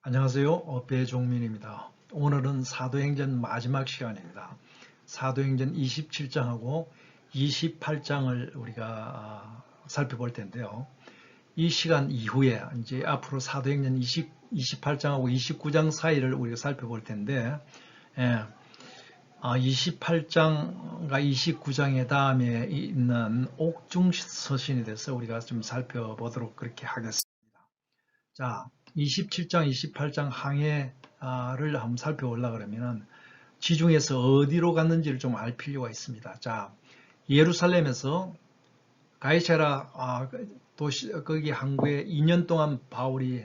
안녕하세요. 배종민입니다. 오늘은 사도행전 마지막 시간입니다. 사도행전 27장하고 28장을 우리가 살펴볼 텐데요. 이 시간 이후에 이제 앞으로 사도행전 28장하고 29장 사이를 우리가 살펴볼 텐데, 28장과 29장의 다음에 있는 옥중서신에 대해서 우리가 좀 살펴보도록 그렇게 하겠습니다. 자, 27장, 28장 항해를 한번 살펴보려고 그러면은 지중해에서 어디로 갔는지를 좀 알 필요가 있습니다. 자, 예루살렘에서 가이사랴 도시 거기 항구에 2년 동안 바울이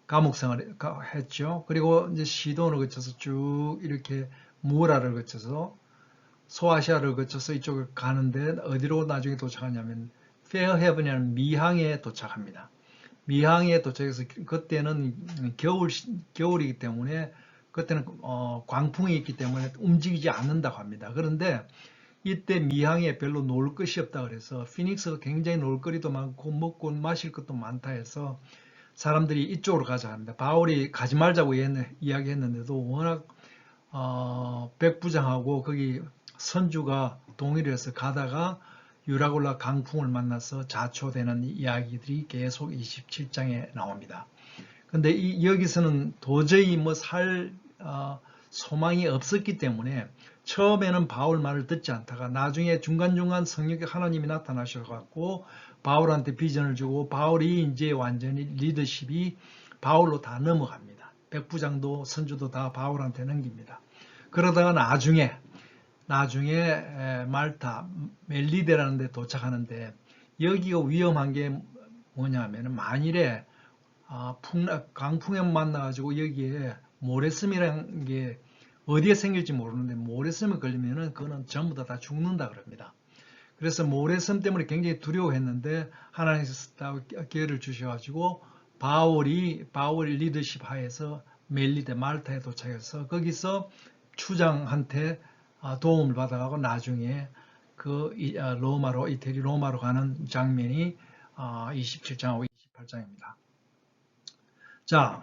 감옥 생활을 했죠. 그리고 이제 시돈을 거쳐서 쭉 이렇게 무라를 거쳐서 소아시아를 거쳐서 이쪽을 가는데 어디로 나중에 도착하냐면 페어헤븐이라는 미항에 도착합니다. 미항에 도착해서 그때는 겨울이기 때문에 그때는 광풍이 있기 때문에 움직이지 않는다고 합니다. 그런데 이때 미항에 별로 놀 것이 없다 그래서 피닉스가 굉장히 놀거리도 많고 먹고 마실 것도 많다 해서 사람들이 이쪽으로 가자 합니다. 바울이 가지 말자고 이야기했는데도 워낙 백부장하고 거기 선주가 동의를 해서 가다가 유라굴라 강풍을 만나서 자초되는 이야기들이 계속 27장에 나옵니다. 근데 여기서는 도저히 소망이 없었기 때문에 처음에는 바울 말을 듣지 않다가 나중에 중간중간 성령의 하나님이 나타나셔갖고 바울한테 비전을 주고 바울이 이제 완전히 리더십이 바울로 다 넘어갑니다. 백부장도 선주도 다 바울한테 넘깁니다. 그러다가 나중에 말타 멜리데라는 데 도착하는데 여기가 위험한 게 뭐냐면 만일에 강풍에 만나가지고 여기에 모래섬이라는 게 어디에 생길지 모르는데 모래섬에 걸리면은 그거는 전부 다 죽는다 그럽니다. 그래서 모래섬 때문에 굉장히 두려워했는데 하나님께서 기회를 주셔가지고 바울 리더십 하에서 멜리데 말타에 도착해서 거기서 추장한테 도움을 받아가고 나중에 이태리 로마로 가는 장면이 27장하고 28장입니다. 자,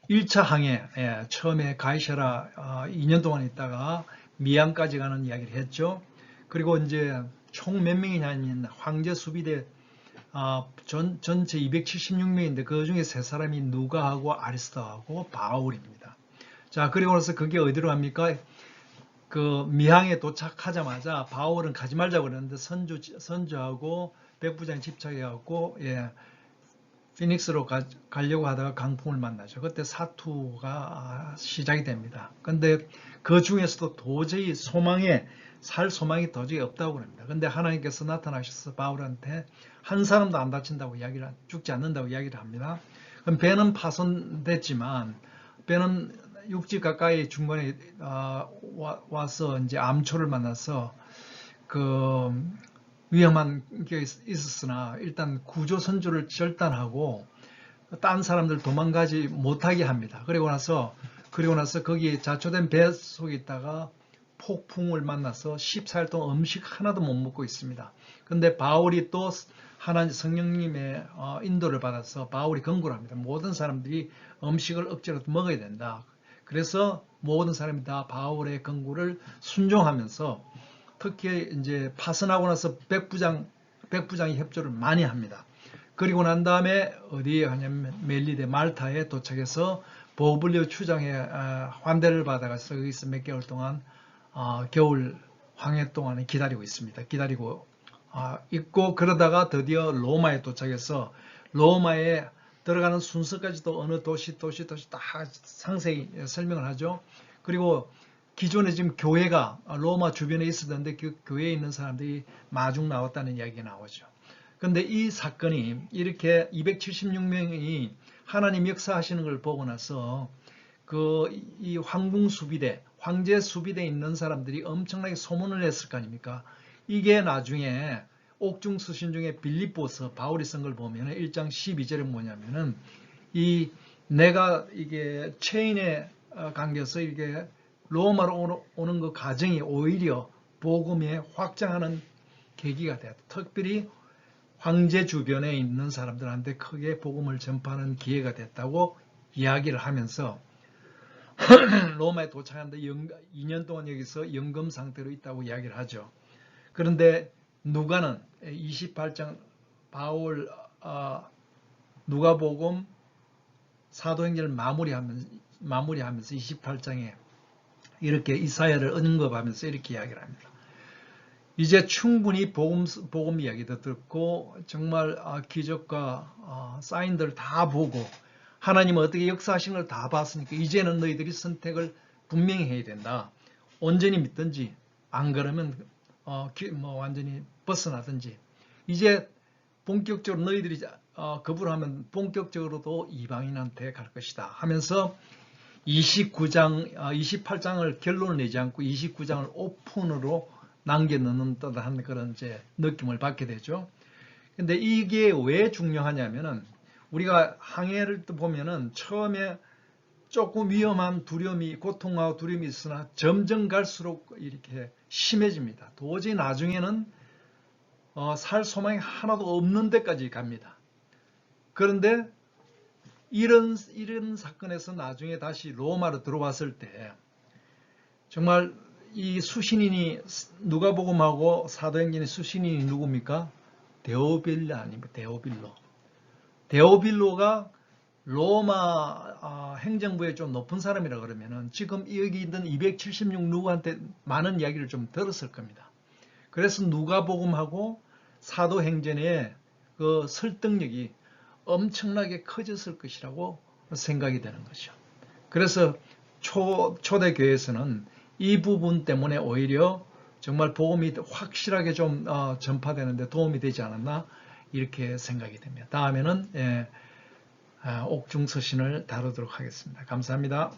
1차 항해, 처음에 가이사랴 2년 동안 있다가 미항까지 가는 이야기를 했죠. 그리고 이제 총 몇 명이냐면 황제 수비대 전체 276명인데 그 중에 3사람이 누가하고 아리스타하고 바울입니다. 자, 그리고 나서 그게 어디로 갑니까? 그 미항에 도착하자마자 바울은 가지 말자고 그랬는데 선주하고 백부장이 집착해갖고 피닉스로 가려고 하다가 강풍을 만나죠. 그때 사투가 시작이 됩니다. 근데 그 중에서도 도저히 살 소망이 도저히 없다고 합니다. 근데 하나님께서 나타나셔서 바울한테 한 사람도 안 다친다고 죽지 않는다고 이야기를 합니다. 그럼 배는 파손됐지만 배는 육지 가까이 중간에 와서 이제 암초를 만나서 그 위험한 게 있었으나 일단 구조 선주를 절단하고 딴 사람들 도망가지 못하게 합니다. 그리고 나서 거기 자초된 배 속에 있다가 폭풍을 만나서 14일 동안 음식 하나도 못 먹고 있습니다. 근데 바울이 또 하나님 성령님의 인도를 받아서 바울이 경고를 합니다. 모든 사람들이 음식을 억지로도 먹어야 된다. 그래서 모든 사람이 다 바울의 경고를 순종하면서 특히 이제 파선하고 나서 백부장이 협조를 많이 합니다. 그리고 난 다음에 어디에 가냐면 멜리데 말타에 도착해서 보블리오 추장의 환대를 받아가서 여기서 몇 개월 동안 겨울 황해 동안에 기다리고 있습니다. 기다리고 있고 그러다가 드디어 로마에 도착해서 로마에 들어가는 순서까지도 어느 도시 다 상세히 설명을 하죠. 그리고 기존에 지금 교회가 로마 주변에 있었는데 그 교회에 있는 사람들이 마중 나왔다는 이야기가 나오죠. 그런데 이 사건이 이렇게 276명이 하나님 역사하시는 걸 보고 나서 이 황제 수비대에 있는 사람들이 엄청나게 소문을 냈을 거 아닙니까? 이게 나중에 옥중서신 중에 빌립보서 바울이 쓴 걸 보면 1장 12절에 뭐냐면은 내가 이게 체인에 감겨서 이게 로마로 오는 그 과정이 오히려 복음에 확장하는 계기가 되었다. 특별히 황제 주변에 있는 사람들한테 크게 복음을 전파하는 기회가 됐다고 이야기를 하면서 로마에 도착하는데 2년 동안 여기서 연금 상태로 있다고 이야기를 하죠. 그런데 누가는 28장 바울 누가복음 사도행전을 마무리하면서 28장에 이렇게 이사야를 언급하면서 이렇게 이야기를 합니다. 이제 충분히 복음 이야기도 듣고 정말 기적과 사인들을 다 보고 하나님은 어떻게 역사하신 걸 다 봤으니까 이제는 너희들이 선택을 분명히 해야 된다. 온전히 믿든지 안 그러면 완전히 벗어나든지 이제 본격적으로 너희들이 거부를 본격적으로도 이방인한테 갈 것이다 하면서 28장을 결론을 내지 않고 29장을 오픈으로 남겨놓는 듯한 그런 이제 느낌을 받게 되죠. 근데 이게 왜 중요하냐면은 우리가 항해를 보면은 처음에 조금 위험한 두려움이, 고통하고 두려움이 있으나 점점 갈수록 이렇게 심해집니다. 도저히 나중에는 살 소망이 하나도 없는 데까지 갑니다. 그런데 이런 사건에서 나중에 다시 로마로 들어왔을 때 정말 이 수신인이 누가복음하고 사도행전의 수신인이 누굽니까? 데오빌로 아닙니까? 데오빌로가 로마 행정부에 좀 높은 사람이라 그러면은 지금 여기 있는 276 누구한테 많은 이야기를 좀 들었을 겁니다. 그래서 누가복음하고 사도행전의 그 설득력이 엄청나게 커졌을 것이라고 생각이 되는 거죠. 그래서 초대 교회에서는 이 부분 때문에 오히려 정말 복음이 확실하게 좀 전파되는데 도움이 되지 않았나 이렇게 생각이 됩니다. 다음에는 옥중서신을 다루도록 하겠습니다. 감사합니다.